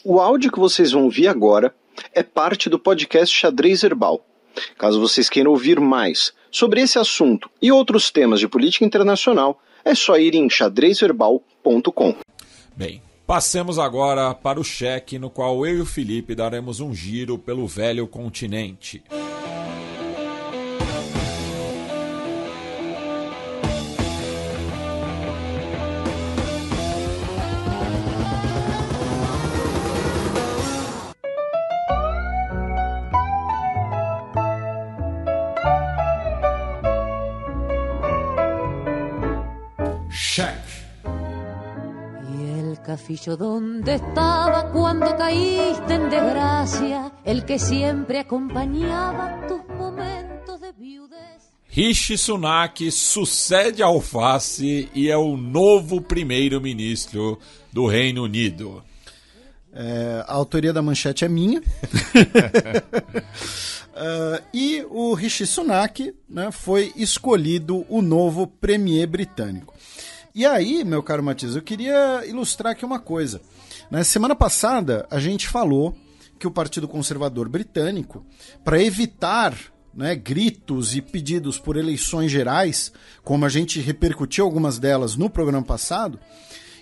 O áudio que vocês vão ouvir agora é parte do podcast Xadrez Herbal. Caso vocês queiram ouvir mais sobre esse assunto e outros temas de política internacional, é só ir em xadrezverbal.com. Bem, passemos agora para o cheque, no qual eu e o Felipe daremos um giro pelo velho continente. Castillo donde estaba cuando caíste en desgracia, el que siempre acompañaba tus momentos de viudez. Rishi Sunak sucede a Alface e é o novo primeiro-ministro do Reino Unido. A autoria da manchete é minha. E o Rishi Sunak, né, foi escolhido o novo premier britânico. E aí, meu caro Matias, eu queria ilustrar aqui uma coisa. Na semana passada, a gente falou que o Partido Conservador Britânico, para evitar, né, gritos e pedidos por eleições gerais, como a gente repercutiu algumas delas no programa passado,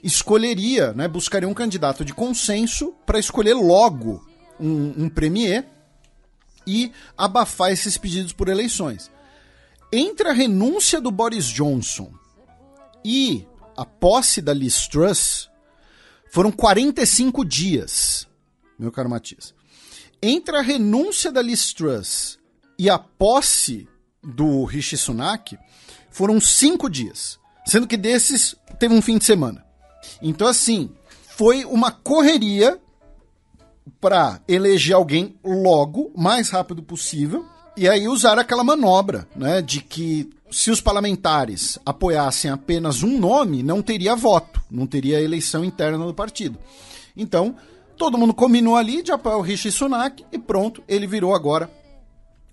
escolheria, né, buscaria um candidato de consenso para escolher logo um premier e abafar esses pedidos por eleições. Entre a renúncia do Boris Johnson e a posse da Liz Truss, foram 45 dias, meu caro Matias. Entre a renúncia da Liz Truss e a posse do Rishi Sunak, foram 5 dias, sendo que desses teve um fim de semana. Então, assim, foi uma correria para eleger alguém logo, mais rápido possível, e aí usar aquela manobra, né, de que se os parlamentares apoiassem apenas um nome, não teria voto, não teria eleição interna do partido. Então, todo mundo combinou ali de apoiar o Rishi Sunak e pronto, ele virou agora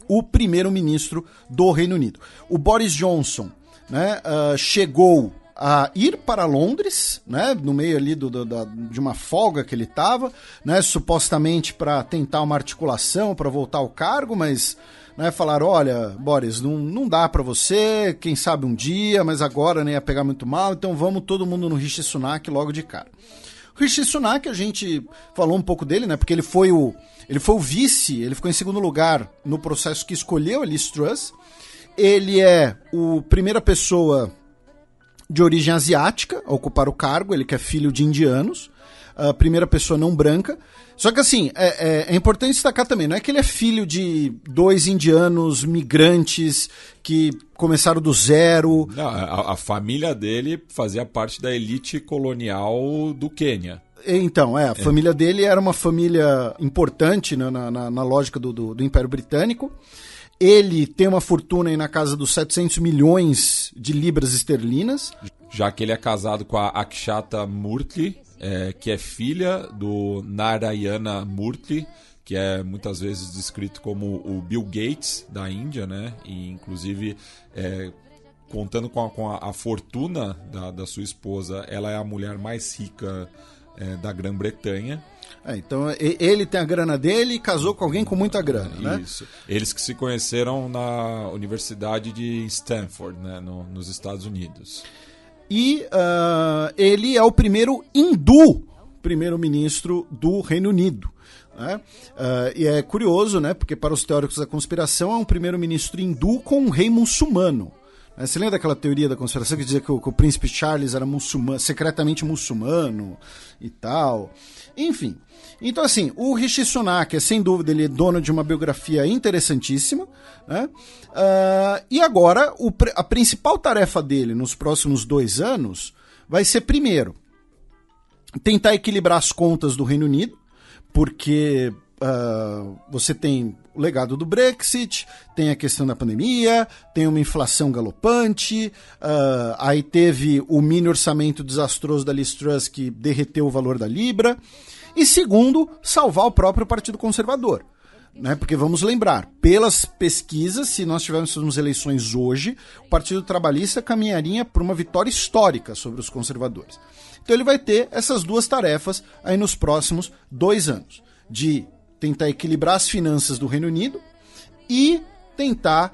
o primeiro-ministro do Reino Unido. O Boris Johnson, né, chegou a ir para Londres, né, no meio ali de uma folga que ele estava, né, supostamente para tentar uma articulação, para voltar ao cargo, mas, né, falaram, olha, Boris, não dá para você, quem sabe um dia, mas agora, né, ia pegar muito mal, então vamos todo mundo no Rishi Sunak logo de cara. O Rishi Sunak, a gente falou um pouco dele, né, porque ele foi o vice, ele ficou em segundo lugar no processo que escolheu a Liz Truss. Ele é a primeira pessoa de origem asiática a ocupar o cargo, ele que é filho de indianos, a primeira pessoa não branca. Só que assim, é importante destacar também, não é que ele é filho de 2 indianos migrantes que começaram do zero. Não, a família dele fazia parte da elite colonial do Quênia. Então, a família dele era uma família importante na lógica do Império Britânico. Ele tem uma fortuna aí na casa dos 700 milhões de libras esterlinas. Já que ele é casado com a Akshata Murthy, que é filha do Narayana Murthy, que é muitas vezes descrito como o Bill Gates da Índia, né? E inclusive, contando com a fortuna da sua esposa, ela é a mulher mais rica da Grã-Bretanha. Então ele tem a grana dele e casou com alguém com muita grana, né? Isso. Eles que se conheceram na Universidade de Stanford, né, nos Estados Unidos. E ele é o primeiro hindu primeiro-ministro do Reino Unido, né? E é curioso, né, porque para os teóricos da conspiração é um primeiro-ministro hindu com um rei muçulmano. Você lembra daquela teoria da conspiração que dizia que o príncipe Charles era muçulmano, secretamente muçulmano e tal? Enfim, então assim, o Rishi Sunak, sem dúvida, ele é dono de uma biografia interessantíssima, né? E agora, a principal tarefa dele nos próximos 2 anos vai ser, primeiro, tentar equilibrar as contas do Reino Unido, porque você tem o legado do Brexit, tem a questão da pandemia, tem uma inflação galopante, aí teve o mini orçamento desastroso da Liz Truss que derreteu o valor da Libra, e segundo, salvar o próprio Partido Conservador. né? Porque vamos lembrar, pelas pesquisas, se nós tivéssemos eleições hoje, o Partido Trabalhista caminharia por uma vitória histórica sobre os conservadores. Então ele vai ter essas duas tarefas aí nos próximos 2 anos, de tentar equilibrar as finanças do Reino Unido e tentar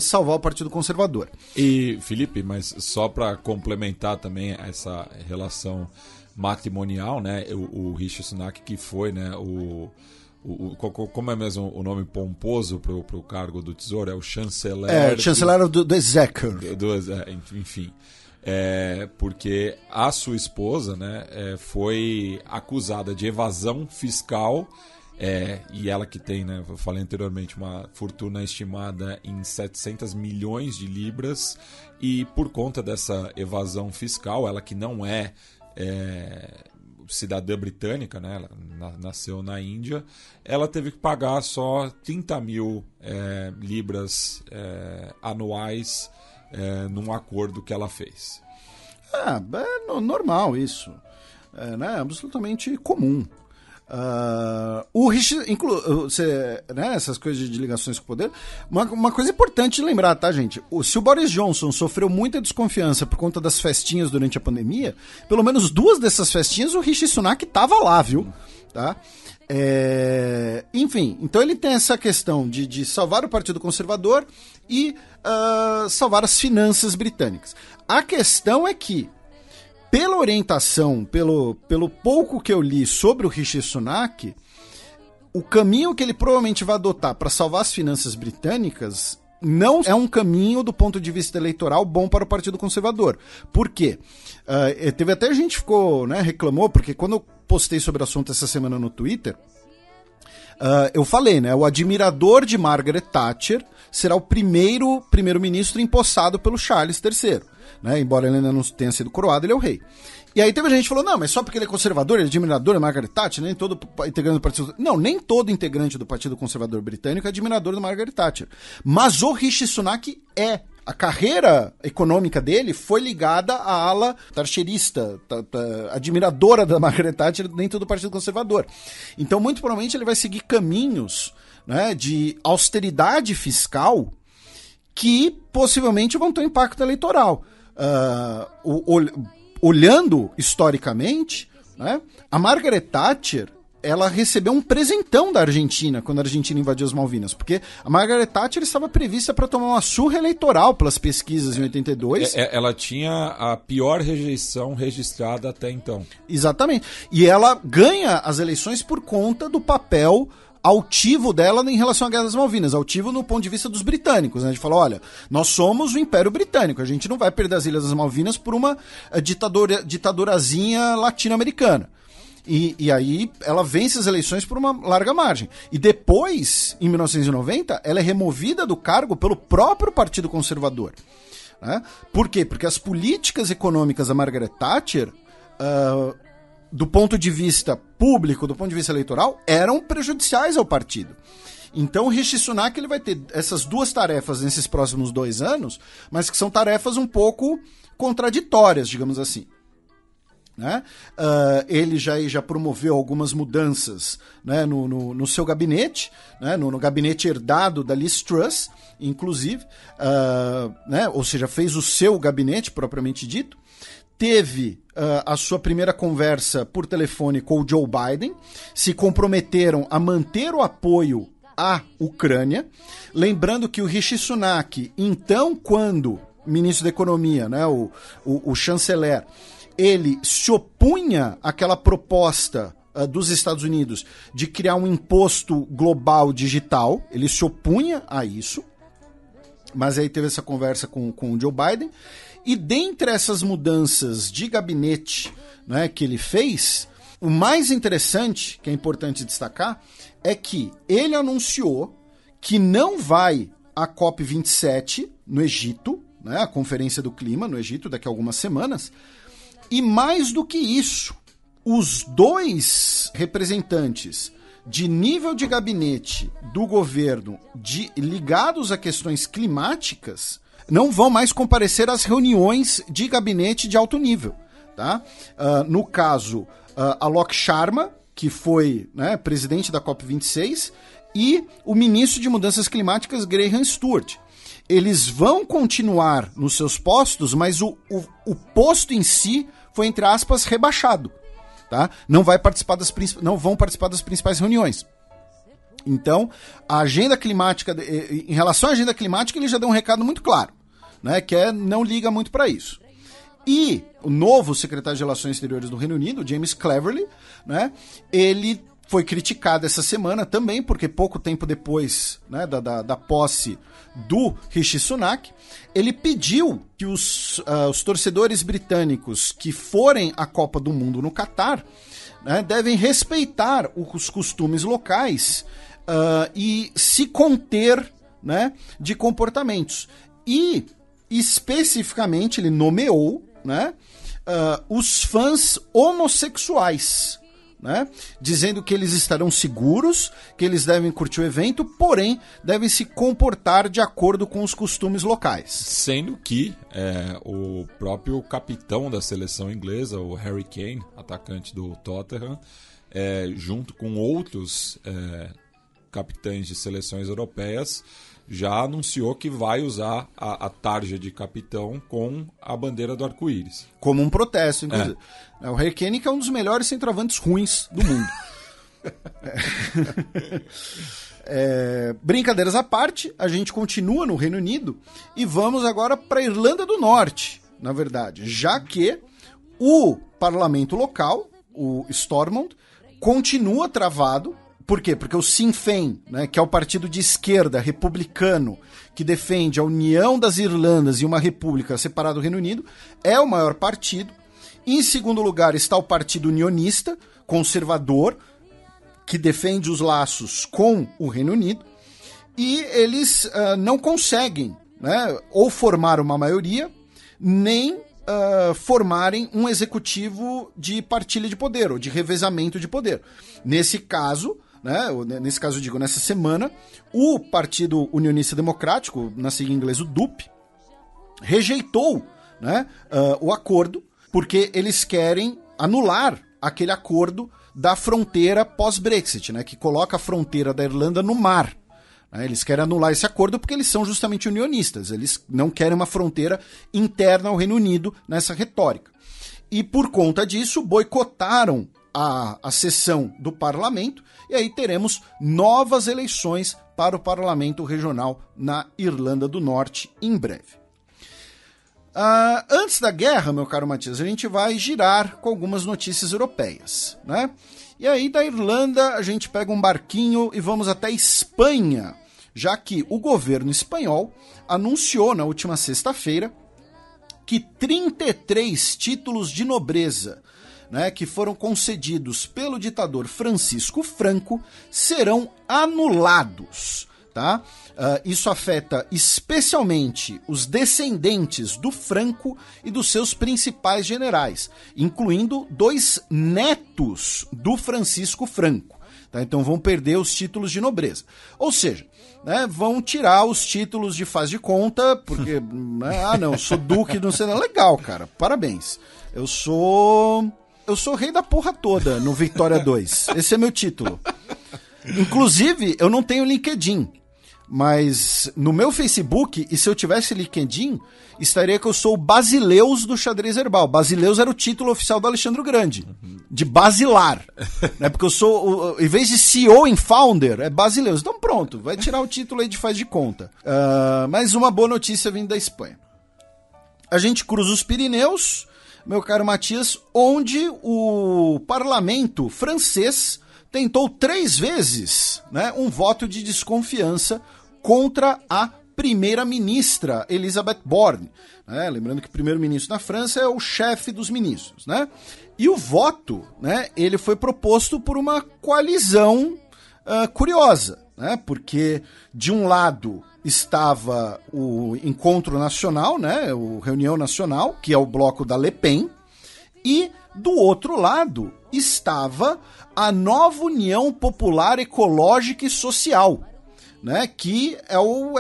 salvar o Partido Conservador. E, Felipe, mas só para complementar também essa relação matrimonial, né? O Rishi Sunak, que foi, né, como é mesmo o nome pomposo pro cargo do Tesouro? É o chanceler... chanceler do Exchequer. Enfim. Porque a sua esposa, né, foi acusada de evasão fiscal, e ela que tem, né, eu falei anteriormente, uma fortuna estimada em 700 milhões de libras, e por conta dessa evasão fiscal, ela que não é cidadã britânica, né, ela nasceu na Índia, ela teve que pagar só 30 mil libras anuais num acordo que ela fez. É normal isso. Né, absolutamente comum. O Rishi, né, essas coisas de ligações com o poder, uma coisa importante de lembrar, tá, gente? Se o Boris Johnson sofreu muita desconfiança por conta das festinhas durante a pandemia, pelo menos 2 dessas festinhas o Rishi Sunak tava lá, viu? Tá? Enfim, então ele tem essa questão de salvar o Partido Conservador e salvar as finanças britânicas. A questão é que, pela orientação, pelo pouco que eu li sobre o Rishi Sunak, o caminho que ele provavelmente vai adotar para salvar as finanças britânicas não é um caminho do ponto de vista eleitoral bom para o Partido Conservador. Por quê? Teve até gente que ficou, né, reclamou, porque quando eu postei sobre o assunto essa semana no Twitter, eu falei, né, o admirador de Margaret Thatcher será o primeiro-ministro empossado pelo Charles III. Né? Embora ele ainda não tenha sido coroado, ele é o rei. E aí teve gente que falou, não, mas só porque ele é conservador, ele é admirador da Margaret Thatcher, nem todo integrante do Partido... Não, nem todo integrante do Partido Conservador Britânico é admirador da Margaret Thatcher. Mas o Rishi Sunak é. A carreira econômica dele foi ligada à ala thatcherista, admiradora da Margaret Thatcher dentro do Partido Conservador. Então, muito provavelmente, ele vai seguir caminhos, né, de austeridade fiscal que possivelmente vão ter um impacto eleitoral. Olhando historicamente, né, a Margaret Thatcher, ela recebeu um presentão da Argentina quando a Argentina invadiu as Malvinas, porque a Margaret Thatcher estava prevista para tomar uma surra eleitoral pelas pesquisas em 82. Ela tinha a pior rejeição registrada até então. Exatamente. E ela ganha as eleições por conta do papel altivo dela em relação à Guerra das Malvinas, altivo no ponto de vista dos britânicos, né? A gente falou, olha, nós somos o Império Britânico, a gente não vai perder as Ilhas das Malvinas por uma ditadurazinha latino-americana. E aí ela vence as eleições por uma larga margem. E depois, em 1990, ela é removida do cargo pelo próprio Partido Conservador. Né? Por quê? Porque as políticas econômicas da Margaret Thatcher, do ponto de vista público, do ponto de vista eleitoral, eram prejudiciais ao partido. Então o Rishi Sunak ele vai ter essas 2 tarefas nesses próximos 2 anos, mas que são tarefas um pouco contraditórias, digamos assim. Né? Ele já promoveu algumas mudanças, né, no seu gabinete, né, no gabinete herdado da Liz Truss, inclusive, né, ou seja, fez o seu gabinete propriamente dito. Teve a sua primeira conversa por telefone com o Joe Biden, se comprometeram a manter o apoio à Ucrânia, lembrando que o Rishi Sunak, então, quando ministro da Economia, né, o chanceler, ele se opunha àquela proposta dos Estados Unidos de criar um imposto global digital, ele se opunha a isso, mas aí teve essa conversa com o Joe Biden, e dentre essas mudanças de gabinete, né, que ele fez, o mais interessante, que é importante destacar, é que ele anunciou que não vai à COP27 no Egito, né, a Conferência do Clima no Egito, daqui a algumas semanas. E mais do que isso, os 2 representantes de nível de gabinete do governo ligados a questões climáticas não vão mais comparecer às reuniões de gabinete de alto nível. Tá? No caso, Alok Sharma, que foi, né, presidente da COP26, e o ministro de Mudanças Climáticas, Graham Stuart. Eles vão continuar nos seus postos, mas o posto em si foi, entre aspas, rebaixado. Tá? Não vão participar das principais reuniões. Então, a agenda climática, em relação à agenda climática, ele já deu um recado muito claro, né, que não liga muito para isso. E o novo secretário de Relações Exteriores do Reino Unido, James Cleverly, né, ele foi criticado essa semana também, porque pouco tempo depois, né, da posse do Rishi Sunak, ele pediu que os torcedores britânicos que forem à Copa do Mundo no Catar, né, devem respeitar os costumes locais e se conter, né, de comportamentos. E, especificamente, ele nomeou, né, os fãs homossexuais, né, dizendo que eles estarão seguros, que eles devem curtir o evento, porém devem se comportar de acordo com os costumes locais. Sendo que o próprio capitão da seleção inglesa, o Harry Kane, atacante do Tottenham, junto com outros capitães de seleções europeias, já anunciou que vai usar a tarja de capitão com a bandeira do arco-íris. Como um protesto, inclusive. O Harry Kane, que é um dos melhores centroavantes ruins do mundo. Brincadeiras à parte, a gente continua no Reino Unido e vamos agora para a Irlanda do Norte, na verdade, já que o parlamento local, o Stormont, continua travado. Por quê? Porque o Sinn Féin, né, que é o partido de esquerda republicano que defende a união das Irlandas e uma república separada do Reino Unido, é o maior partido. Em segundo lugar está o Partido Unionista, conservador, que defende os laços com o Reino Unido. E eles não conseguem, né, ou formar uma maioria, nem formarem um executivo de partilha de poder, ou de revezamento de poder. Nesse caso... eu digo, nessa semana, o Partido Unionista Democrático, na sigla em inglês o DUP, rejeitou, né, o acordo, porque eles querem anular aquele acordo da fronteira pós-Brexit, né, que coloca a fronteira da Irlanda no mar. Eles querem anular esse acordo porque eles são justamente unionistas, eles não querem uma fronteira interna ao Reino Unido nessa retórica. E por conta disso, boicotaram a sessão do parlamento, e aí teremos novas eleições para o parlamento regional na Irlanda do Norte em breve. Antes da guerra, meu caro Matias, a gente vai girar com algumas notícias europeias, né? E aí da Irlanda a gente pega um barquinho e vamos até Espanha, já que o governo espanhol anunciou na última sexta-feira que 33 títulos de nobreza, né, que foram concedidos pelo ditador Francisco Franco, serão anulados. Tá? Isso afeta especialmente os descendentes do Franco e dos seus principais generais, incluindo 2 netos do Francisco Franco. Tá? Então vão perder os títulos de nobreza. Ou seja, né, vão tirar os títulos de faz de conta, porque, né, não, eu sou duque, não sei, legal, cara, parabéns. Eu sou rei da porra toda no Vitória 2. Esse é meu título. Inclusive, eu não tenho LinkedIn. Mas no meu Facebook, e se eu tivesse LinkedIn, estaria que eu sou o Basileus do xadrez herbal. Basileus era o título oficial do Alexandre o Grande. De basilar. Né? Porque eu sou, em vez de CEO em founder, é Basileus. Então pronto, vai tirar o título aí de faz de conta. Mas uma boa notícia vindo da Espanha. A gente cruza os Pirineus, meu caro Matias, onde o parlamento francês tentou 3 vezes, né, um voto de desconfiança contra a primeira-ministra Elisabeth Borne. Né? Lembrando que o primeiro-ministro na França é o chefe dos ministros. Né? E o voto, né, ele foi proposto por uma coalizão curiosa, né? Porque de um lado estava o Encontro Nacional, né, o Reunião Nacional, que é o bloco da Le Pen, e do outro lado estava a Nova União Popular Ecológica e Social, né, que é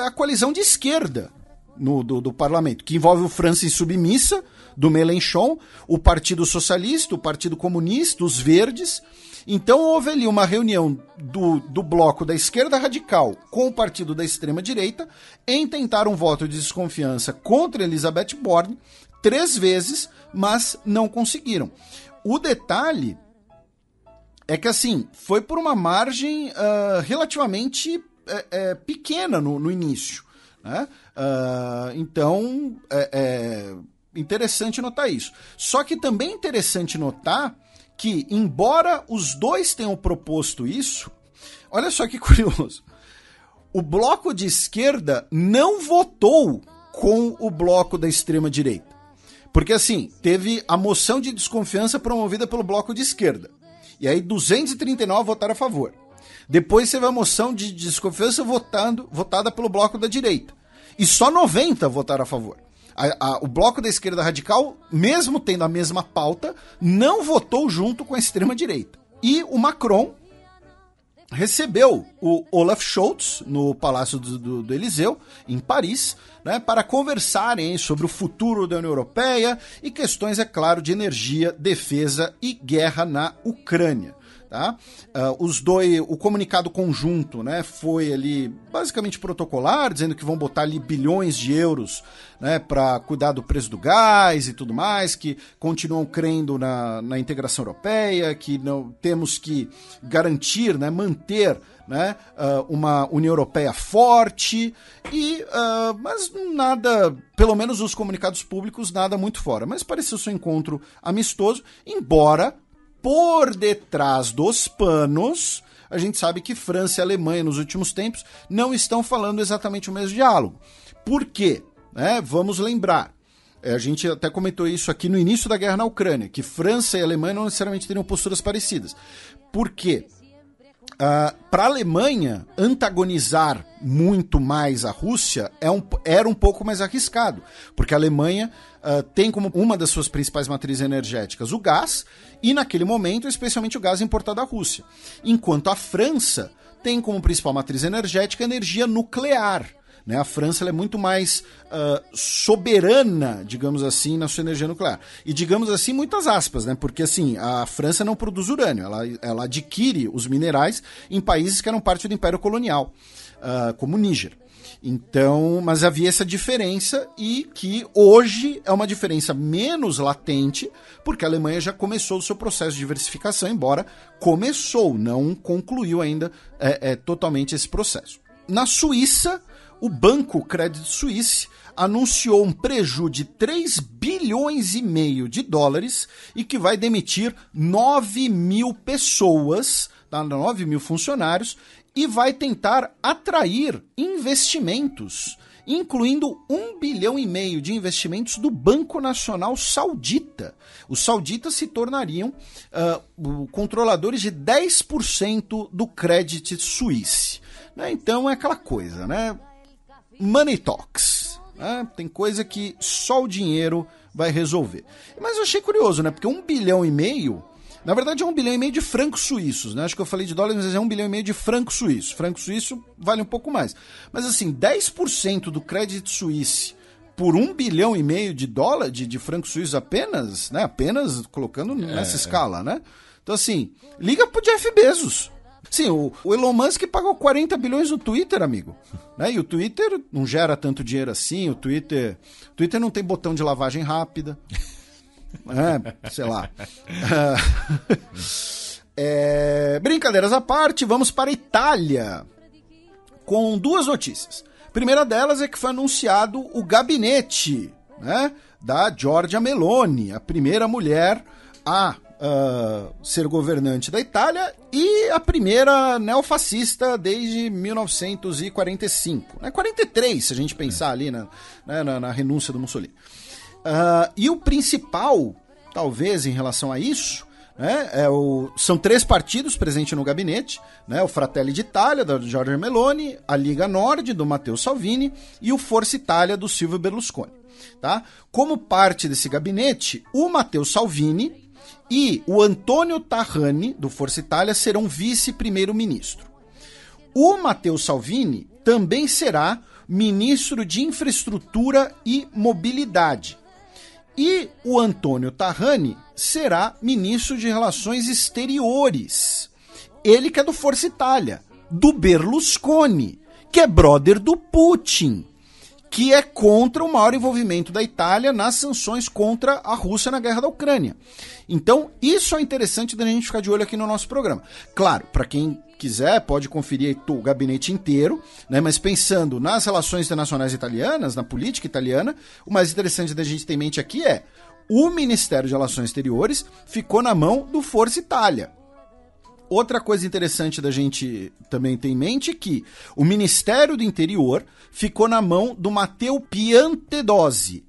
a coalizão de esquerda do parlamento, que envolve o França Insubmissa, do Mélenchon, o Partido Socialista, o Partido Comunista, os Verdes, Então houve ali uma reunião do bloco da esquerda radical com o partido da extrema-direita em tentar um voto de desconfiança contra Elizabeth Borne 3 vezes, mas não conseguiram. O detalhe é que, assim, foi por uma margem relativamente pequena no início, né? Então, é interessante notar isso. Só que também é interessante notar que, embora os dois tenham proposto isso, olha só que curioso, o bloco de esquerda não votou com o bloco da extrema-direita. Porque, assim, teve a moção de desconfiança promovida pelo bloco de esquerda. E aí 239 votaram a favor. Depois teve a moção de desconfiança votada pelo bloco da direita. E só 90 votaram a favor. O bloco da esquerda radical, mesmo tendo a mesma pauta, não votou junto com a extrema-direita. E o Macron recebeu o Olaf Scholz no Palácio do Eliseu, em Paris, né, para conversarem sobre o futuro da União Europeia e questões, é claro, de energia, defesa e guerra na Ucrânia. Tá? O comunicado conjunto, né, foi ali basicamente protocolar, dizendo que vão botar ali bilhões de euros, né, para cuidar do preço do gás e tudo mais, que continuam crendo na integração europeia, que não temos que garantir, né, manter, né, uma União Europeia forte, mas nada, pelo menos os comunicados públicos, nada muito fora. Mas pareceu ser um encontro amistoso, embora por detrás dos panos, a gente sabe que França e Alemanha, nos últimos tempos, não estão falando exatamente o mesmo diálogo. Por quê? Vamos lembrar, a gente até comentou isso aqui no início da guerra na Ucrânia, que França e Alemanha não necessariamente teriam posturas parecidas. Por quê? Para a Alemanha, antagonizar muito mais a Rússia era um pouco mais arriscado, porque a Alemanha tem como uma das suas principais matrizes energéticas o gás, e naquele momento, especialmente o gás importado da Rússia. Enquanto a França tem como principal matriz energética a energia nuclear. Né? A França ela é muito mais soberana, digamos assim, na sua energia nuclear. E digamos assim, muitas aspas, né? Porque assim, a França não produz urânio, ela adquire os minerais em países que eram parte do Império Colonial, como o Níger. Então, mas havia essa diferença e que hoje é uma diferença menos latente, porque a Alemanha já começou o seu processo de diversificação, embora começou, não concluiu ainda totalmente esse processo. Na Suíça, o banco Credit Suisse anunciou um prejuízo de 3 bilhões e meio de dólares e que vai demitir 9 mil pessoas, tá? 9 mil funcionários, e vai tentar atrair investimentos, incluindo 1 bilhão e meio de investimentos do Banco Nacional Saudita. Os sauditas se tornariam controladores de 10% do Credit Suisse. Né? Então é aquela coisa, né? Money talks. Né? Tem coisa que só o dinheiro vai resolver. Mas eu achei curioso, né? Porque 1 bilhão e meio... Na verdade é 1 bilhão e meio de francos suíços, né? Acho que eu falei de dólares, mas é 1 bilhão e meio de francos suíços. Franco suíço vale um pouco mais. Mas assim, 10% do Credit Suisse por 1 bilhão e meio de dólar, de francos suíços apenas, né? Apenas colocando nessa escala, né? Então assim, liga pro Jeff Bezos. Sim, o Elon Musk pagou 40 bilhões no Twitter, amigo. Né? E o Twitter não gera tanto dinheiro assim, o Twitter não tem botão de lavagem rápida. Sei lá. Brincadeiras à parte, vamos para a Itália com 2 notícias. A primeira delas é que foi anunciado o gabinete, né, da Giorgia Meloni, a primeira mulher a ser governante da Itália e a primeira neofascista desde 1945. 43, se a gente pensar ali na renúncia do Mussolini. E o principal, talvez, em relação a isso, né, são 3 partidos presentes no gabinete, né, o Fratelli d'Italia, da Giorgia Meloni, a Liga Nord, do Matteo Salvini, e o Forza Italia, do Silvio Berlusconi. Tá? Como parte desse gabinete, o Matteo Salvini e o Antonio Tajani, do Forza Italia, serão vice-primeiro-ministro. O Matteo Salvini também será ministro de Infraestrutura e Mobilidade. E o Antônio Tajani será ministro de Relações Exteriores. Ele que é do Força Itália, do Berlusconi, que é brother do Putin, que é contra o maior envolvimento da Itália nas sanções contra a Rússia na guerra da Ucrânia. Então, isso é interessante da gente ficar de olho aqui no nosso programa. Claro, para quem quiser, pode conferir o gabinete inteiro, né? Mas pensando nas relações internacionais italianas, na política italiana, o mais interessante da gente ter em mente aqui é o Ministério de Relações Exteriores ficou na mão do Força Itália. Outra coisa interessante da gente também ter em mente é que o Ministério do Interior ficou na mão do Matteo Piantedosi,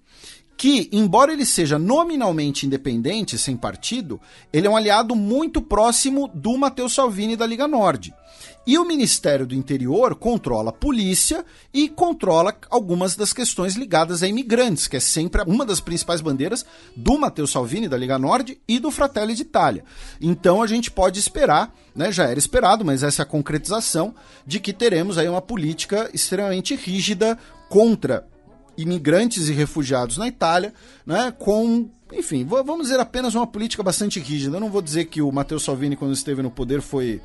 que, embora ele seja nominalmente independente, sem partido, ele é um aliado muito próximo do Matteo Salvini da Liga Nord. E o Ministério do Interior controla a polícia e controla algumas das questões ligadas a imigrantes, que é sempre uma das principais bandeiras do Matteo Salvini da Liga Nord e do Fratelli d'Italia. Então a gente pode esperar, né, já era esperado, mas essa é a concretização de que teremos aí uma política extremamente rígida contra imigrantes e refugiados na Itália, né, com, enfim, vamos dizer apenas uma política bastante rígida. Eu não vou dizer que o Matteo Salvini, quando esteve no poder, foi...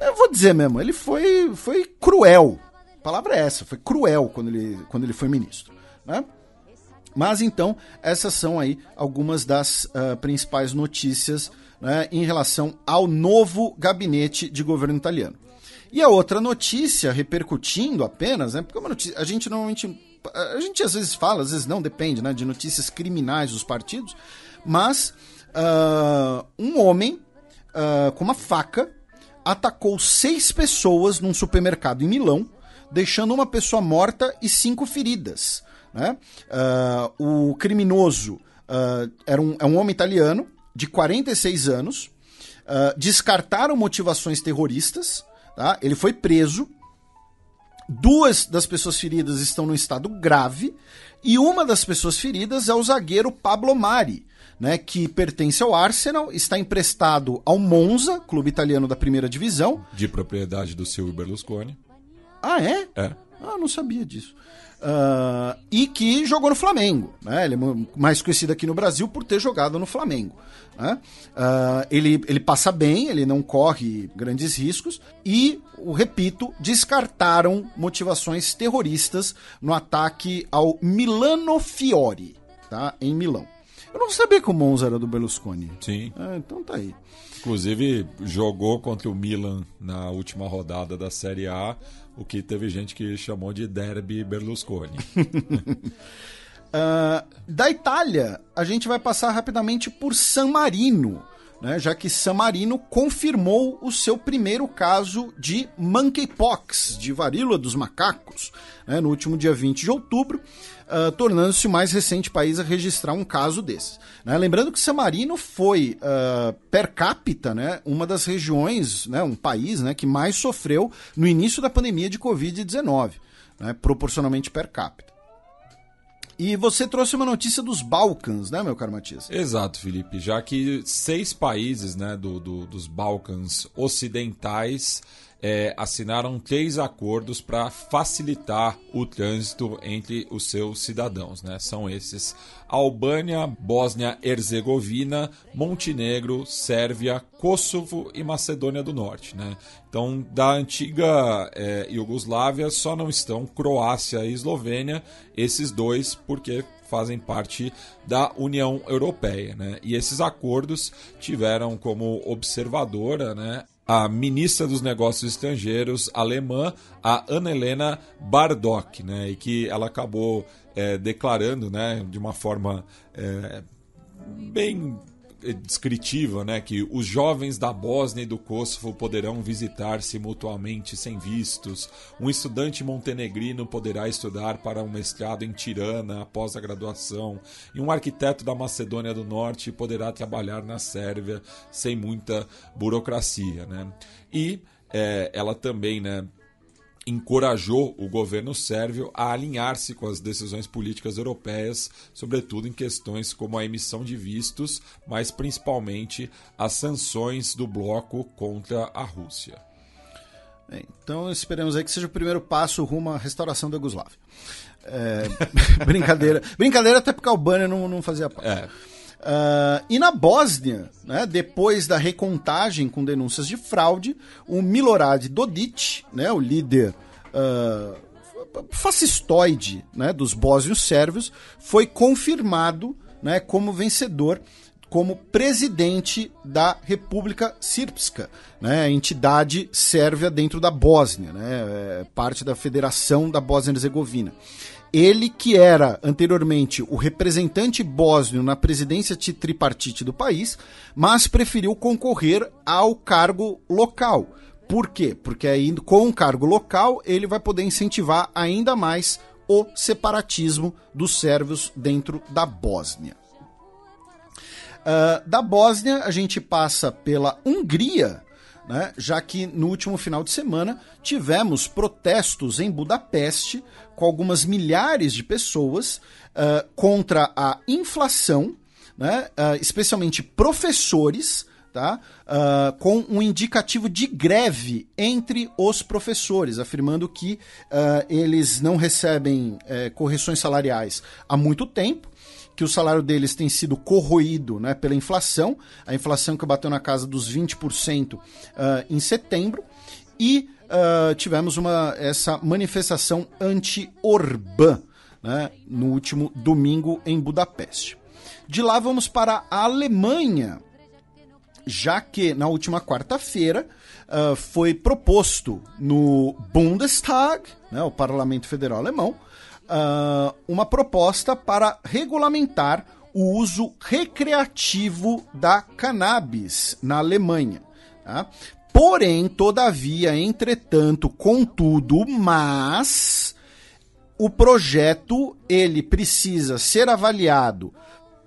Eu vou dizer mesmo, ele foi cruel. A palavra é essa, foi cruel quando ele foi ministro, né? Mas então, essas são aí algumas das principais notícias, né, em relação ao novo gabinete de governo italiano. E a outra notícia, repercutindo apenas, né, porque uma notícia, a gente às vezes fala, às vezes não, depende, né, de notícias criminais dos partidos, mas um homem com uma faca atacou 6 pessoas num supermercado em Milão, deixando uma pessoa morta e 5 feridas, né? O criminoso é um homem italiano de 46 anos, descartaram motivações terroristas, tá? Ele foi preso, 2 das pessoas feridas estão no estado grave, e uma das pessoas feridas é o zagueiro Pablo Mari, né, que pertence ao Arsenal, está emprestado ao Monza, clube italiano da primeira divisão. De propriedade do Silvio Berlusconi. Ah, é? É. Ah, não sabia disso. E que jogou no Flamengo, né? Ele é mais conhecido aqui no Brasil por ter jogado no Flamengo, né? Ele passa bem, ele não corre grandes riscos e, repito, descartaram motivações terroristas no ataque ao Milano Fiori, tá? Em Milão. Eu não sabia que o Monza era do Berlusconi. Sim. Então tá aí. Inclusive, jogou contra o Milan na última rodada da Série A, o que teve gente que chamou de Derby Berlusconi. Da Itália, a gente vai passar rapidamente por San Marino, né, já que San Marino confirmou o seu primeiro caso de monkeypox, de varíola dos macacos, né, no último dia 20 de outubro, tornando-se o mais recente país a registrar um caso desses, né? Lembrando que San Marino foi, per capita, né, uma das regiões, né, um país, né, que mais sofreu no início da pandemia de Covid-19, né, proporcionalmente per capita. E você trouxe uma notícia dos Balcãs, né, meu caro Matias? Exato, Felipe. Já que 6 países, né, dos Balcãs ocidentais assinaram 3 acordos para facilitar o trânsito entre os seus cidadãos, né? São esses: Albânia, Bósnia-Herzegovina, Montenegro, Sérvia, Kosovo e Macedônia do Norte, né? Então, da antiga Iugoslávia só não estão Croácia e Eslovênia, esses 2 porque fazem parte da União Europeia, né? E esses acordos tiveram como observadora, né, a ministra dos Negócios Estrangeiros alemã, a Annalena Baerbock, né, e que ela acabou declarando, né, de uma forma bem descritiva, né, que os jovens da Bósnia e do Kosovo poderão visitar-se mutuamente sem vistos. Um estudante montenegrino poderá estudar para um mestrado em Tirana após a graduação. E um arquiteto da Macedônia do Norte poderá trabalhar na Sérvia sem muita burocracia, né? E ela também, né, encorajou o governo sérvio a alinhar-se com as decisões políticas europeias, sobretudo em questões como a emissão de vistos, mas principalmente as sanções do bloco contra a Rússia. Então esperemos aí que seja o primeiro passo rumo à restauração da Iugoslávia. Brincadeira até porque a Albânia não fazia parte. E na Bósnia, né, depois da recontagem com denúncias de fraude, o Milorad Dodik, né, o líder fascistoide, né, dos bósnios sérvios, foi confirmado, né, como vencedor, como presidente da República Srpska, né, a entidade sérvia dentro da Bósnia, né, parte da Federação da Bósnia-Herzegovina. Ele que era anteriormente o representante bósnio na presidência tripartite do país, mas preferiu concorrer ao cargo local. Por quê? Porque aí, com o cargo local, ele vai poder incentivar ainda mais o separatismo dos sérvios dentro da Bósnia. Da Bósnia, a gente passa pela Hungria, né, já que no último final de semana tivemos protestos em Budapeste com algumas milhares de pessoas contra a inflação, né, especialmente professores, tá, com um indicativo de greve entre os professores, afirmando que eles não recebem correções salariais há muito tempo, que o salário deles tem sido corroído, né, pela inflação, a inflação que bateu na casa dos 20% em setembro, e tivemos essa manifestação anti-Orbán, né, no último domingo em Budapeste. De lá vamos para a Alemanha, já que na última quarta-feira foi proposto no Bundestag, né, o Parlamento Federal Alemão, uma proposta para regulamentar o uso recreativo da cannabis na Alemanha. Tá? Porém, todavia, entretanto, contudo, mas o projeto ele precisa ser avaliado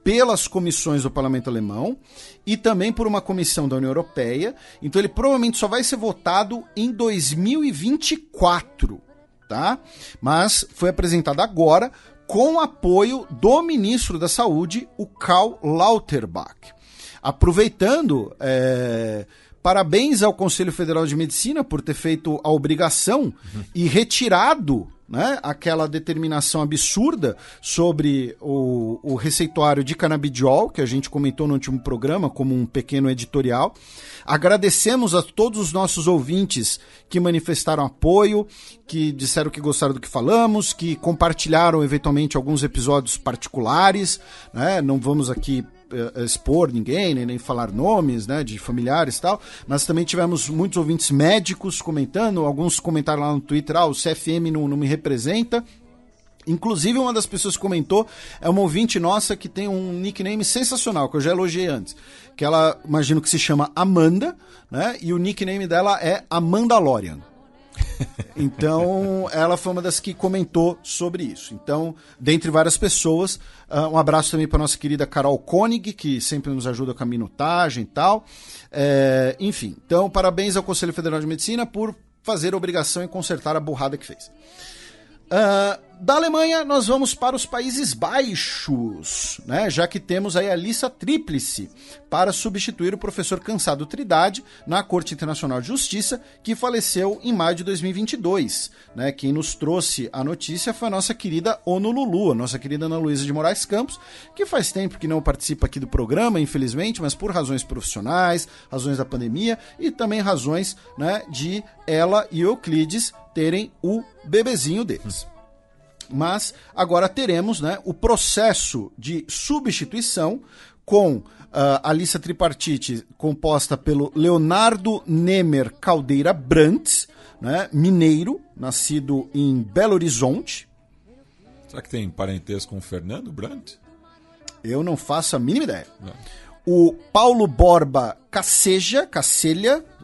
pelas comissões do Parlamento Alemão e também por uma comissão da União Europeia. Então ele provavelmente só vai ser votado em 2024. Tá? Mas foi apresentado agora com apoio do ministro da Saúde, o Karl Lauterbach. Aproveitando, parabéns ao Conselho Federal de Medicina por ter feito a obrigação e retirado, né, aquela determinação absurda sobre o receituário de canabidiol, que a gente comentou no último programa como um pequeno editorial. Agradecemos a todos os nossos ouvintes que manifestaram apoio, que disseram que gostaram do que falamos, que compartilharam eventualmente alguns episódios particulares, né? Não vamos aqui expor ninguém, nem falar nomes, né, de familiares e tal, mas também tivemos muitos ouvintes médicos comentando, alguns comentaram lá no Twitter, o CFM não me representa. Inclusive, uma das pessoas que comentou é uma ouvinte nossa que tem um nickname sensacional, que eu já elogiei antes, que ela, imagino que se chama Amanda, né, e o nickname dela é Amandalorian. Então, ela foi uma das que comentou sobre isso. Então, dentre várias pessoas, um abraço também para nossa querida Carol Koenig, que sempre nos ajuda com a minutagem e tal. Enfim, então, parabéns ao Conselho Federal de Medicina por fazer a obrigação e consertar a burrada que fez. Da Alemanha, nós vamos para os Países Baixos, né? Já que temos aí a lista tríplice para substituir o professor Cansado Trindade na Corte Internacional de Justiça, que faleceu em maio de 2022. Né? Quem nos trouxe a notícia foi a nossa querida ONU Lulu, a nossa querida Ana Luísa de Moraes Campos, que faz tempo que não participa aqui do programa, infelizmente, mas por razões profissionais, razões da pandemia e também razões, né, de ela e Euclides terem o bebezinho deles. Mas agora teremos, né, o processo de substituição com a lista tripartite composta pelo Leonardo Nemer Caldeira Brandt, né, mineiro, nascido em Belo Horizonte. Será que tem parentesco com o Fernando Brandt? Eu não faço a mínima ideia. Não. O Paulo Borba Casselha,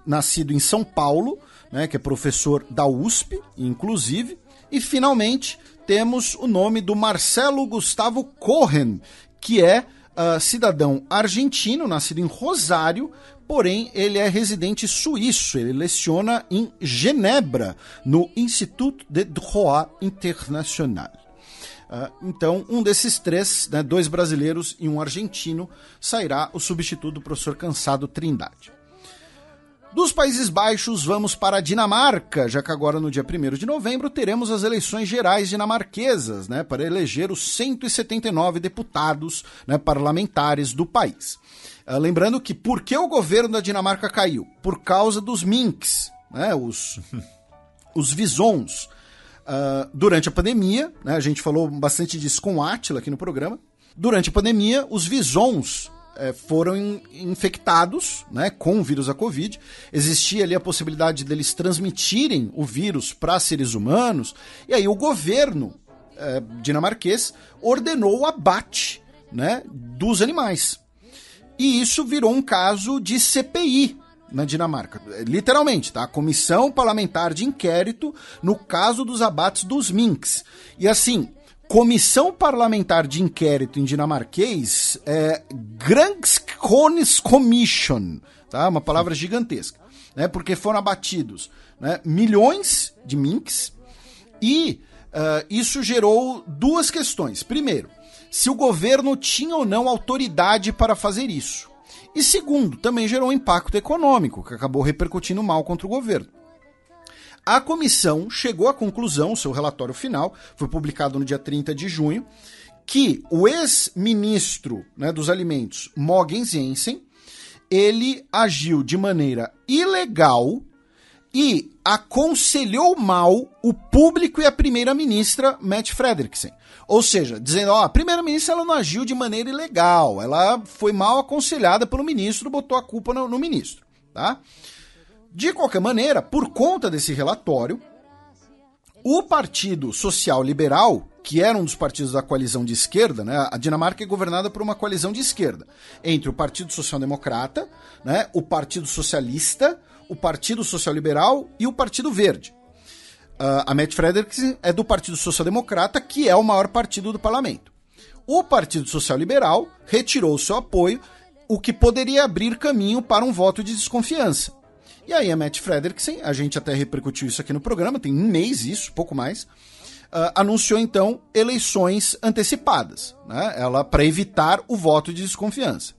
nascido em São Paulo, né, que é professor da USP, inclusive. E, finalmente, temos o nome do Marcelo Gustavo Cohen, que é cidadão argentino, nascido em Rosário, porém ele é residente suíço. Ele leciona em Genebra, no Institut de Droit International. Então, um desses três, né, 2 brasileiros e um argentino, sairá o substituto do professor Cansado Trindade. Dos Países Baixos, vamos para a Dinamarca, já que agora no dia 1º de novembro teremos as eleições gerais dinamarquesas, né, para eleger os 179 deputados, né, parlamentares do país. Lembrando que por que o governo da Dinamarca caiu? Por causa dos minks, né, os visons. Durante a pandemia, né, a gente falou bastante disso com o Átila aqui no programa, durante a pandemia os visons foram infectados, né, com o vírus da Covid. Existia ali a possibilidade deles transmitirem o vírus para seres humanos, e aí o governo dinamarquês ordenou o abate, né, dos animais. E isso virou um caso de CPI na Dinamarca. Literalmente, tá? Comissão Parlamentar de Inquérito no caso dos abates dos minks. E assim, Comissão Parlamentar de Inquérito em dinamarquês é Granskningskommission, tá? Uma palavra gigantesca, né? Porque foram abatidos, né, milhões de minks e isso gerou duas questões. Primeiro, se o governo tinha ou não autoridade para fazer isso. E segundo, também gerou um impacto econômico, que acabou repercutindo mal contra o governo. A comissão chegou à conclusão, seu relatório final, foi publicado no dia 30 de junho, que o ex-ministro, né, dos alimentos, Mogens Jensen, ele agiu de maneira ilegal e aconselhou mal o público e a primeira-ministra, Mette Frederiksen. Ou seja, dizendo, a primeira-ministra ela não agiu de maneira ilegal, ela foi mal aconselhada pelo ministro, botou a culpa no ministro, tá? De qualquer maneira, por conta desse relatório, o Partido Social Liberal, que era um dos partidos da coalizão de esquerda, né, a Dinamarca é governada por uma coalizão de esquerda, entre o Partido Social Democrata, né, o Partido Socialista, o Partido Social Liberal e o Partido Verde. A Mette Frederiksen é do Partido Social Democrata, que é o maior partido do parlamento. O Partido Social Liberal retirou seu apoio, o que poderia abrir caminho para um voto de desconfiança. E aí a Mette Frederiksen, a gente até repercutiu isso aqui no programa, tem um mês isso, pouco mais, anunciou então eleições antecipadas, né, para evitar o voto de desconfiança.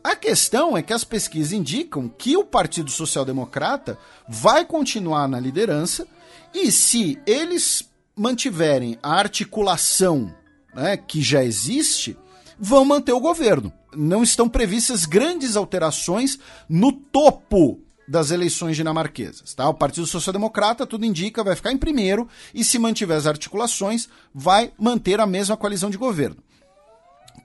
A questão é que as pesquisas indicam que o Partido Social Democrata vai continuar na liderança e se eles mantiverem a articulação, né, que já existe, vão manter o governo. Não estão previstas grandes alterações no topo das eleições dinamarquesas, tá? O Partido Social Democrata, tudo indica, vai ficar em primeiro e se mantiver as articulações, vai manter a mesma coalizão de governo.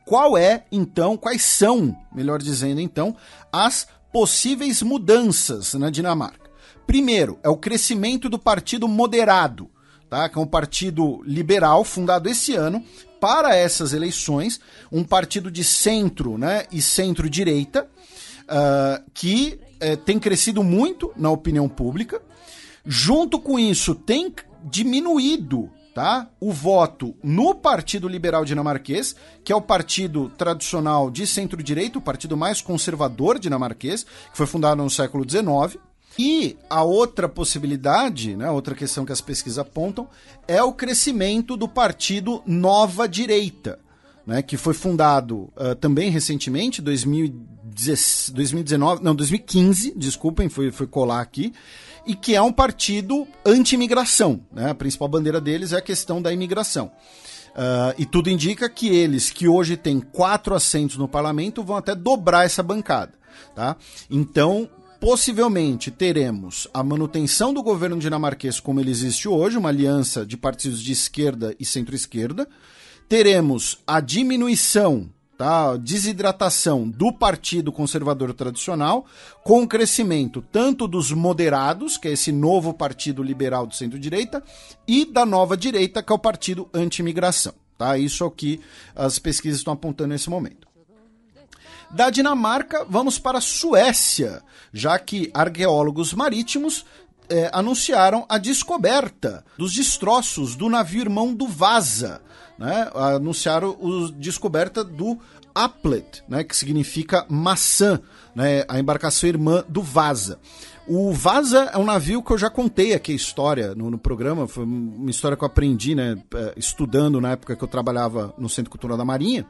Quais são, melhor dizendo então, as possíveis mudanças na Dinamarca? Primeiro, é o crescimento do Partido Moderado, tá? Que é um partido liberal fundado esse ano para essas eleições, um partido de centro, né, e centro-direita, que tem crescido muito na opinião pública. Junto com isso, tem diminuído, tá, o voto no Partido Liberal Dinamarquês, que é o partido tradicional de centro-direita, o partido mais conservador dinamarquês, que foi fundado no século XIX. E a outra possibilidade, né, outra questão que as pesquisas apontam, é o crescimento do partido Nova Direita, né, que foi fundado também recentemente, 2015, desculpem, foi colar aqui, e que é um partido anti-imigração, né? A principal bandeira deles é a questão da imigração. E tudo indica que eles, que hoje têm 4 assentos no parlamento, vão até dobrar essa bancada, tá? Então, possivelmente teremos a manutenção do governo dinamarquês como ele existe hoje, uma aliança de partidos de esquerda e centro-esquerda. Teremos a diminuição, tá, desidratação do Partido Conservador Tradicional, com o crescimento tanto dos moderados, que é esse novo partido liberal do centro-direita, e da nova direita, que é o partido anti-imigração. Tá? Isso é o que as pesquisas estão apontando nesse momento. Da Dinamarca, vamos para a Suécia, já que arqueólogos marítimos anunciaram a descoberta dos destroços do navio irmão do Vasa, né? Anunciaram a descoberta do Applet, né? Que significa maçã, né? A embarcação irmã do Vasa. O Vasa é um navio que eu já contei aqui a história no programa, foi uma história que eu aprendi, né, estudando na época que eu trabalhava no Centro Cultural da Marinha.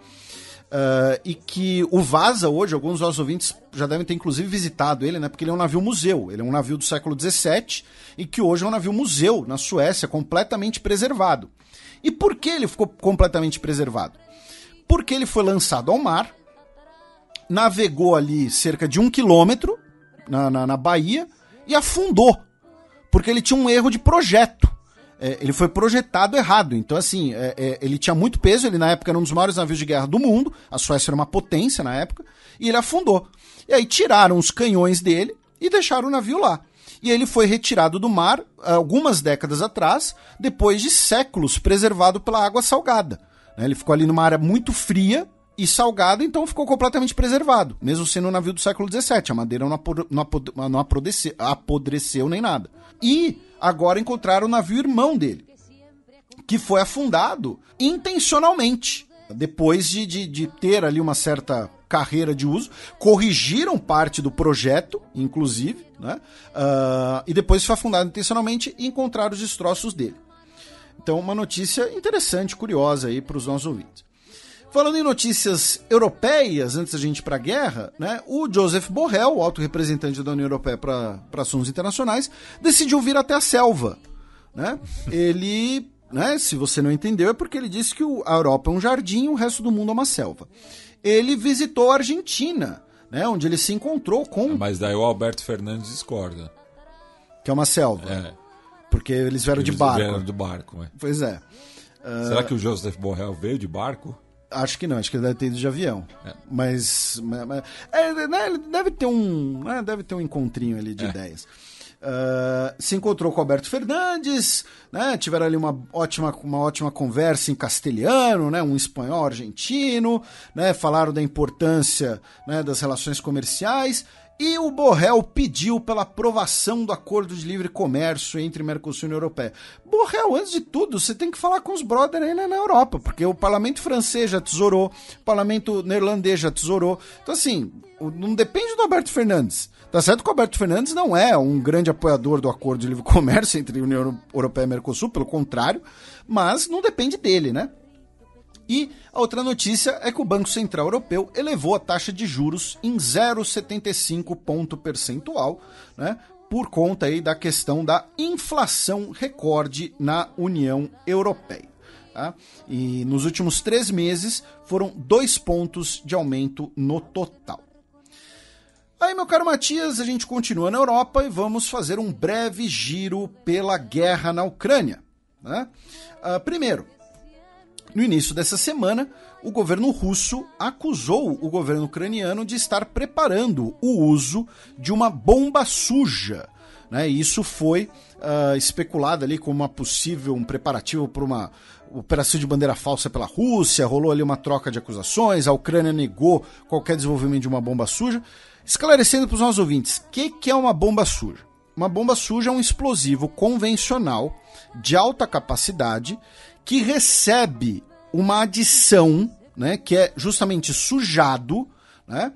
e que o Vasa hoje, alguns dos nossos ouvintes já devem ter inclusive visitado ele, né? Porque ele é um navio museu, ele é um navio do século XVII e que hoje é um navio museu na Suécia, completamente preservado. E por que ele ficou completamente preservado? Porque ele foi lançado ao mar, navegou ali cerca de 1 quilômetro na Bahia e afundou, porque ele tinha um erro de projeto. Ele foi projetado errado. Então, assim, ele tinha muito peso, ele na época era um dos maiores navios de guerra do mundo, a Suécia era uma potência na época, e ele afundou. E aí tiraram os canhões dele e deixaram o navio lá. E ele foi retirado do mar algumas décadas atrás, depois de séculos preservado pela água salgada. Ele ficou ali numa área muito fria e salgada, então ficou completamente preservado, mesmo sendo um navio do século XVII. A madeira não apodreceu nem nada. E agora encontraram o navio irmão dele, que foi afundado intencionalmente, depois de ter ali uma certa carreira de uso, corrigiram parte do projeto, inclusive, né? E depois foi afundado intencionalmente e encontraram os destroços dele. Então, uma notícia interessante, curiosa aí para os nossos ouvintes. Falando em notícias europeias, antes da gente ir para a guerra, né, o Joseph Borrell, o alto representante da União Europeia para assuntos internacionais, decidiu vir até a selva. Né? Ele, né, se você não entendeu, é porque ele disse que a Europa é um jardim e o resto do mundo é uma selva. Ele visitou a Argentina, né, onde ele se encontrou com... Mas daí o Alberto Fernandes discorda. Que é uma selva. Porque eles vieram de barco. Vieram do barco, Pois é. Será que o Joseph Borrell veio de barco? Acho que não, acho que ele deve ter ido de avião. Mas ele deve ter um encontrinho ali de ideias. Se encontrou com o Alberto Fernandes, né, tiveram ali uma ótima conversa em castelhano, né, um espanhol argentino, né, falaram da importância, né, das relações comerciais. E o Borrell pediu pela aprovação do acordo de livre comércio entre Mercosul e União Europeia. Borrell, antes de tudo, você tem que falar com os brothers aí na Europa, porque o parlamento francês já tesourou, o parlamento neerlandês já tesourou. Então, assim, não depende do Alberto Fernandes. Tá certo que o Alberto Fernandes não é um grande apoiador do acordo de livre comércio entre União Europeia e Mercosul, pelo contrário, mas não depende dele, né? E a outra notícia é que o Banco Central Europeu elevou a taxa de juros em 0,75 ponto percentual, né, por conta aí da questão da inflação recorde na União Europeia. Tá? E nos últimos 3 meses foram 2 pontos de aumento no total. Aí, meu caro Matias, a gente continua na Europa e vamos fazer um breve giro pela guerra na Ucrânia. Né? Primeiro, no início dessa semana, o governo russo acusou o governo ucraniano de estar preparando o uso de uma bomba suja. Né? E isso foi especulado ali como um preparativo para uma operação de bandeira falsa pela Rússia, rolou ali uma troca de acusações, a Ucrânia negou qualquer desenvolvimento de uma bomba suja. Esclarecendo para os nossos ouvintes, o que é uma bomba suja? Uma bomba suja é um explosivo convencional de alta capacidade que recebe uma adição, né, que é justamente sujado, né,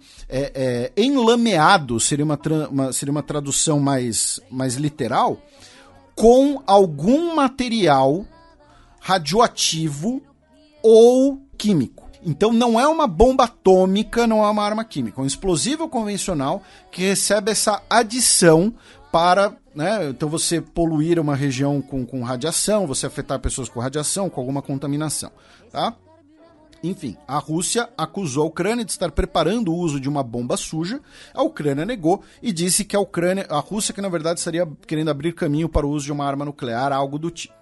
enlameado, seria uma tradução mais literal, com algum material radioativo ou químico. Então não é uma bomba atômica, não é uma arma química, é um explosivo convencional que recebe essa adição para, né, então você poluir uma região com radiação, você afetar pessoas com radiação, com alguma contaminação, tá? Enfim, a Rússia acusou a Ucrânia de estar preparando o uso de uma bomba suja, a Ucrânia negou e disse que a Rússia que na verdade estaria querendo abrir caminho para o uso de uma arma nuclear, algo do tipo.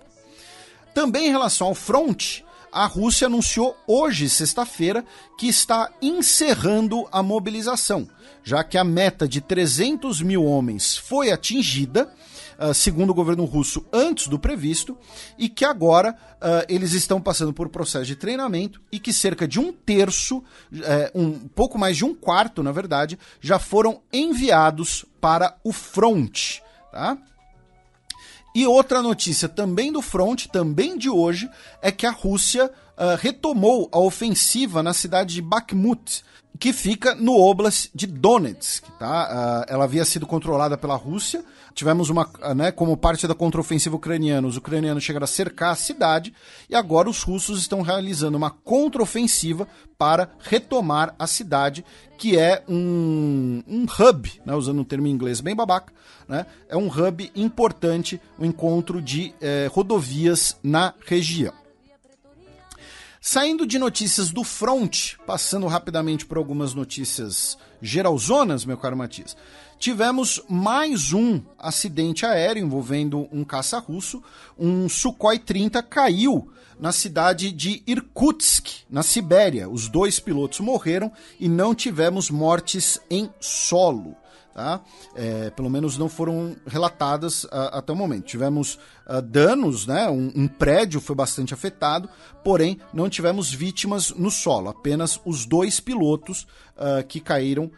Também em relação ao fronte, a Rússia anunciou hoje, sexta-feira, que está encerrando a mobilização, já que a meta de 300 mil homens foi atingida, segundo o governo russo, antes do previsto, e que agora eles estão passando por processo de treinamento e que cerca de 1/3, um pouco mais de 1/4, na verdade, já foram enviados para o fronte, tá? E outra notícia também do front, também de hoje, é que a Rússia retomou a ofensiva na cidade de Bakhmut, que fica no Oblast de Donetsk. Tá? Ela havia sido controlada pela Rússia. Tivemos como parte da contraofensiva ucraniana, os ucranianos chegaram a cercar a cidade e agora os russos estão realizando uma contraofensiva para retomar a cidade, que é um hub, né, usando um termo em inglês bem babaca, né, é um hub importante, um encontro de rodovias na região. Saindo de notícias do front, passando rapidamente por algumas notícias geralzonas, meu caro Matias, tivemos mais um acidente aéreo envolvendo um caça russo. Um Sukhoi 30 caiu na cidade de Irkutsk, na Sibéria. Os 2 pilotos morreram e não tivemos mortes em solo. Tá? Pelo menos não foram relatadas até o momento. Tivemos danos, né? Um prédio foi bastante afetado, porém não tivemos vítimas no solo, apenas os 2 pilotos que caíram,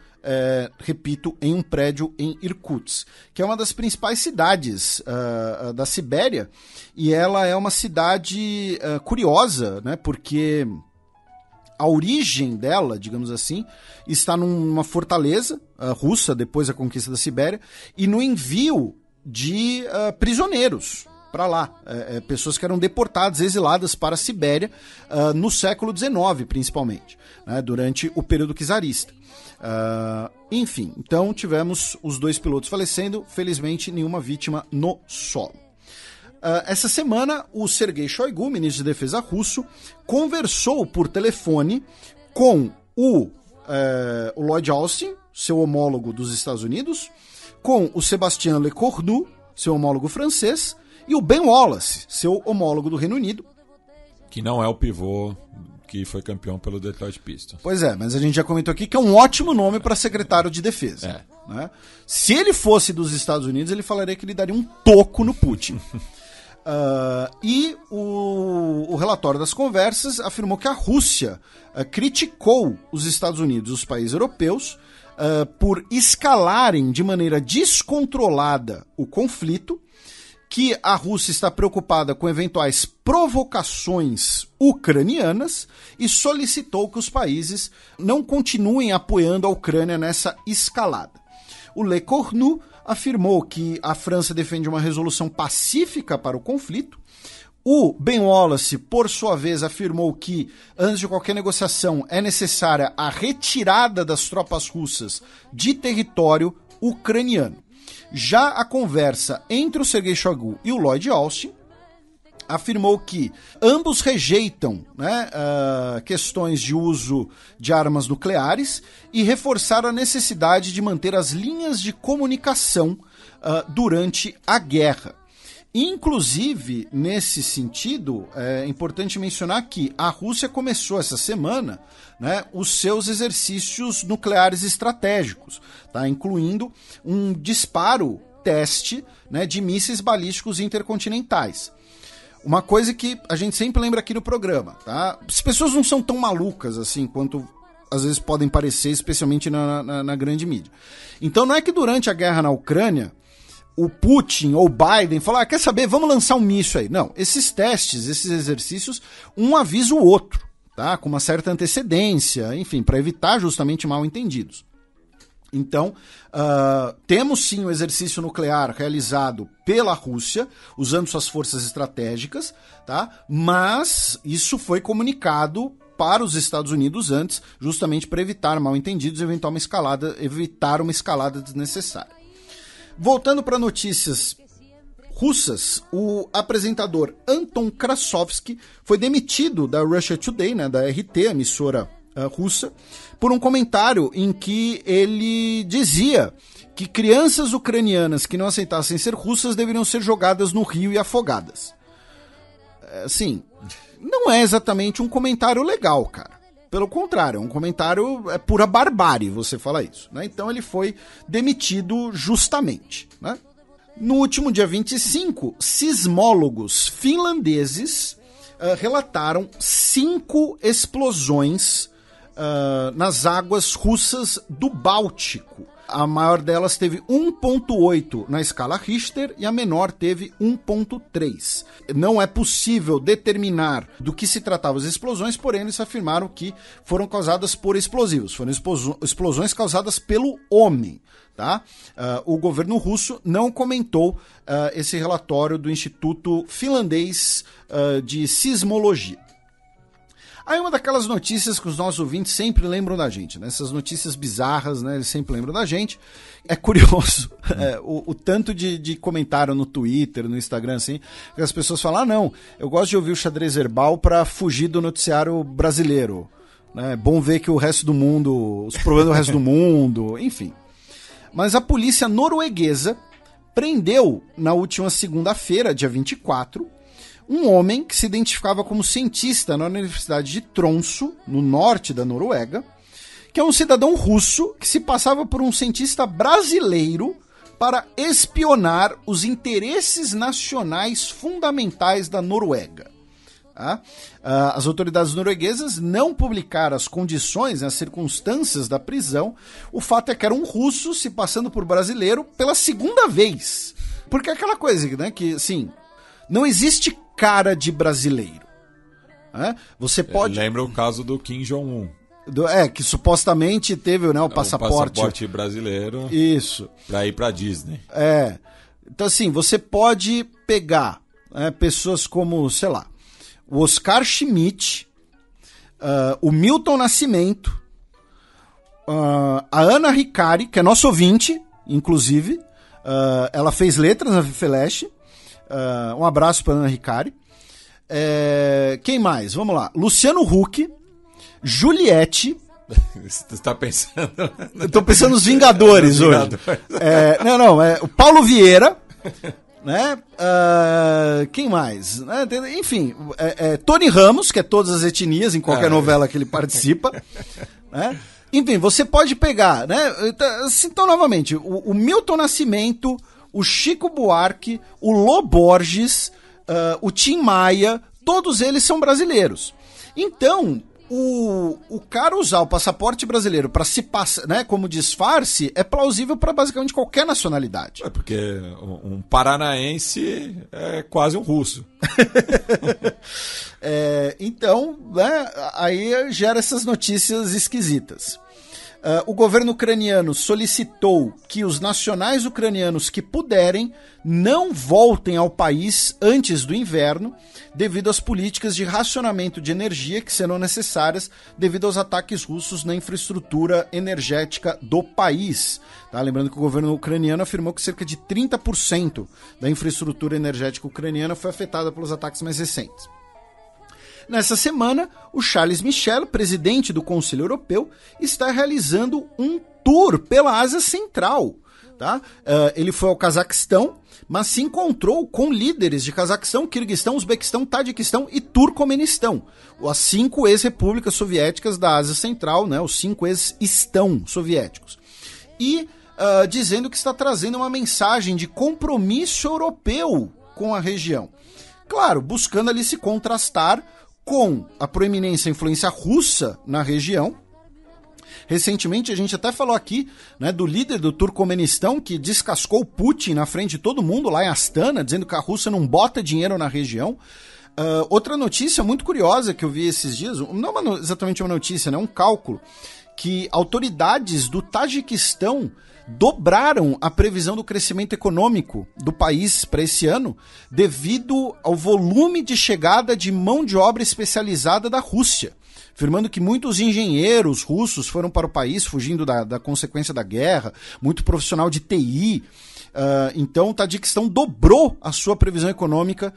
repito, em um prédio em Irkutsk, que é uma das principais cidades da Sibéria, e ela é uma cidade curiosa, né? Porque a origem dela, digamos assim, está numa fortaleza russa, depois da conquista da Sibéria, e no envio de prisioneiros para lá. Pessoas que eram deportadas, exiladas para a Sibéria no século XIX, principalmente, né, durante o período czarista. Enfim, então tivemos os 2 pilotos falecendo, felizmente nenhuma vítima no solo. Essa semana, o Sergei Shoigu, ministro de Defesa russo, conversou por telefone com o Lloyd Austin, seu homólogo dos Estados Unidos, com o Sébastien Lecornu, seu homólogo francês, e o Ben Wallace, seu homólogo do Reino Unido. Que não é o pivô que foi campeão pelo Detroit Pistons. Pois é, mas a gente já comentou aqui que é um ótimo nome para secretário de defesa. Né? Se ele fosse dos Estados Unidos, ele falaria que ele daria um toco no Putin. E o relatório das conversas afirmou que a Rússia criticou os Estados Unidos e os países europeus por escalarem de maneira descontrolada o conflito, que a Rússia está preocupada com eventuais provocações ucranianas e solicitou que os países não continuem apoiando a Ucrânia nessa escalada. O Le Cornu afirmou que a França defende uma resolução pacífica para o conflito. O Ben Wallace, por sua vez, afirmou que, antes de qualquer negociação, é necessária a retirada das tropas russas de território ucraniano. Já a conversa entre o Sergei Shoigu e o Lloyd Austin afirmou que ambos rejeitam, né, questões de uso de armas nucleares e reforçaram a necessidade de manter as linhas de comunicação durante a guerra. Inclusive, nesse sentido, é importante mencionar que a Rússia começou essa semana, né, os seus exercícios nucleares estratégicos, tá, incluindo um disparo teste, né, de mísseis balísticos intercontinentais. Uma coisa que a gente sempre lembra aqui no programa, tá? As pessoas não são tão malucas assim quanto às vezes podem parecer, especialmente na grande mídia. Então não é que durante a guerra na Ucrânia o Putin ou o Biden falaram, quer saber, vamos lançar um míssil aí. Não, esses testes, esses exercícios, um avisa o outro, tá? Com uma certa antecedência, enfim, para evitar justamente mal-entendidos. Então, temos sim o exercício nuclear realizado pela Rússia, usando suas forças estratégicas, tá? Mas isso foi comunicado para os Estados Unidos antes, justamente para evitar mal-entendidos e evitar uma escalada desnecessária. Voltando para notícias russas, o apresentador Anton Krasovsky foi demitido da Russia Today, né, da RT, emissora russa, por um comentário em que ele dizia que crianças ucranianas que não aceitassem ser russas deveriam ser jogadas no rio e afogadas. Assim, não é exatamente um comentário legal, cara. Pelo contrário, é um comentário, é pura barbárie você falar isso, né? Então ele foi demitido justamente, né? No último dia 25, sismólogos finlandeses relataram 5 explosões nas águas russas do Báltico. A maior delas teve 1,8 na escala Richter e a menor teve 1,3. Não é possível determinar do que se tratavam as explosões, porém eles afirmaram que foram causadas por explosivos. Foram explosões causadas pelo homem. Tá? O governo russo não comentou esse relatório do Instituto Finlandês de Sismologia. Aí uma daquelas notícias que os nossos ouvintes sempre lembram da gente, né? Essas notícias bizarras, né? Eles sempre lembram da gente. É curioso o tanto de comentário no Twitter, no Instagram, assim, que as pessoas falam, não, eu gosto de ouvir o Xadrez Herbal para fugir do noticiário brasileiro. É bom ver que o resto do mundo, os problemas do resto do mundo, enfim. Mas a polícia norueguesa prendeu na última segunda-feira, dia 24, um homem que se identificava como cientista na Universidade de Tromsø, no norte da Noruega, que é um cidadão russo que se passava por um cientista brasileiro para espionar os interesses nacionais fundamentais da Noruega. Tá? As autoridades norueguesas não publicaram as condições, as circunstâncias da prisão. O fato é que era um russo se passando por brasileiro pela segunda vez. Porque é aquela coisa, né, que, assim, não existe cara de brasileiro. Você pode... Lembra o caso do Kim Jong-un. Que supostamente teve, né, o passaporte brasileiro. Isso. Pra ir pra Disney. Então, assim, você pode pegar pessoas como, sei lá, o Oscar Schmidt, o Milton Nascimento, a Ana Ricari, que é nosso ouvinte, inclusive. Ela fez letras na FEFELESH. Um abraço para Ana Ricari. Quem mais? Vamos lá. Luciano Huck, Juliette. Você tá pensando... Eu tô pensando nos Vingadores hoje. O Paulo Vieira, né? Quem mais? Enfim, Tony Ramos, que é todas as etnias em qualquer novela que ele participa. Né? Enfim, você pode pegar, né? Então, novamente, o Milton Nascimento, o Chico Buarque, o Lô Borges, o Tim Maia, todos eles são brasileiros. Então, o cara usar o passaporte brasileiro para se passar, né, como disfarce, é plausível para basicamente qualquer nacionalidade. Porque um paranaense é quase um russo. Então, né, aí gera essas notícias esquisitas. O governo ucraniano solicitou que os nacionais ucranianos que puderem não voltem ao país antes do inverno, devido às políticas de racionamento de energia que serão necessárias devido aos ataques russos na infraestrutura energética do país. Tá? Lembrando que o governo ucraniano afirmou que cerca de 30% da infraestrutura energética ucraniana foi afetada pelos ataques mais recentes. Nessa semana, o Charles Michel, presidente do Conselho Europeu, está realizando um tour pela Ásia Central. Tá? Ele foi ao Cazaquistão, mas se encontrou com líderes de Cazaquistão, Quirguistão, Uzbequistão, Tadiquistão e Turcomenistão, as 5 ex-repúblicas soviéticas da Ásia Central, né? Os 5 ex-estão soviéticos. E dizendo que está trazendo uma mensagem de compromisso europeu com a região. Claro, buscando ali se contrastar com a proeminência e influência russa na região. Recentemente a gente até falou aqui, né, do líder do Turcomenistão que descascou Putin na frente de todo mundo lá em Astana, dizendo que a Rússia não bota dinheiro na região. Outra notícia muito curiosa que eu vi esses dias, não exatamente uma notícia, né, um cálculo, que autoridades do Tajiquistão dobraram a previsão do crescimento econômico do país para esse ano devido ao volume de chegada de mão de obra especializada da Rússia, afirmando que muitos engenheiros russos foram para o país fugindo da consequência da guerra, muito profissional de TI. Então o Tajiquistão dobrou a sua previsão econômica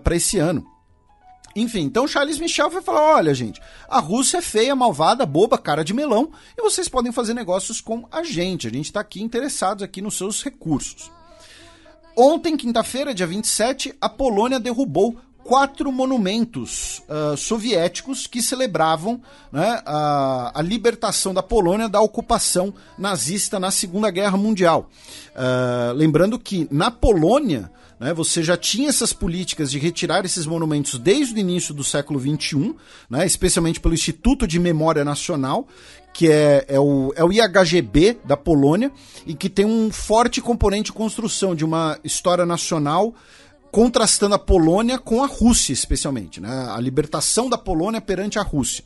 para esse ano. Enfim, então Charles Michel vai falar, olha gente, a Rússia é feia, malvada, boba, cara de melão, e vocês podem fazer negócios com a gente está aqui interessados aqui nos seus recursos. Ontem, quinta-feira, dia 27, a Polônia derrubou 4 monumentos soviéticos que celebravam, né, a libertação da Polônia da ocupação nazista na Segunda Guerra Mundial. Lembrando que na Polônia né? Você já tinha essas políticas de retirar esses monumentos desde o início do século XXI, né? Especialmente pelo Instituto de Memória Nacional, que é o IHGB da Polônia, e que tem um forte componente de construção de uma história nacional, contrastando a Polônia com a Rússia, especialmente, né? A libertação da Polônia perante a Rússia.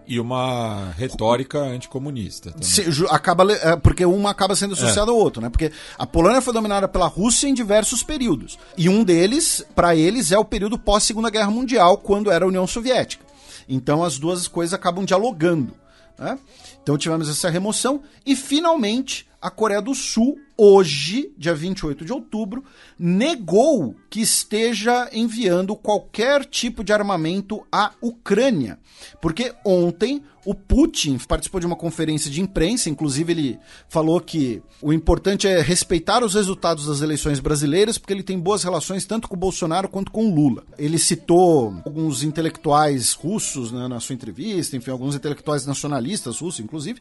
E uma retórica anticomunista também. Porque uma acaba sendo associada ao outro, né? Porque a Polônia foi dominada pela Rússia em diversos períodos. E um deles, para eles, é o período pós-Segunda Guerra Mundial, quando era a União Soviética. Então as duas coisas acabam dialogando, né? Então tivemos essa remoção e, finalmente, a Coreia do Sul, hoje, dia 28 de outubro, negou que esteja enviando qualquer tipo de armamento à Ucrânia. Porque ontem o Putin participou de uma conferência de imprensa, inclusive ele falou que o importante é respeitar os resultados das eleições brasileiras, porque ele tem boas relações tanto com o Bolsonaro quanto com o Lula. Ele citou alguns intelectuais russos, né, na sua entrevista, enfim, alguns intelectuais nacionalistas russos, inclusive,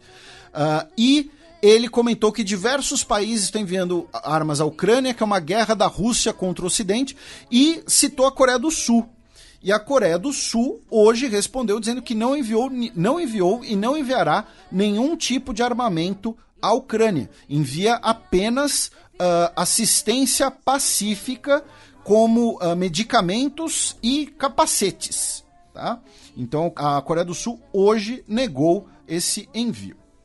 e ele comentou que diversos países estão enviando armas à Ucrânia, que é uma guerra da Rússia contra o Ocidente, e citou a Coreia do Sul. E a Coreia do Sul hoje respondeu dizendo que não enviou e não enviará nenhum tipo de armamento à Ucrânia. Envia apenas assistência pacífica, como medicamentos e capacetes. Tá? Então a Coreia do Sul hoje negou esse envio.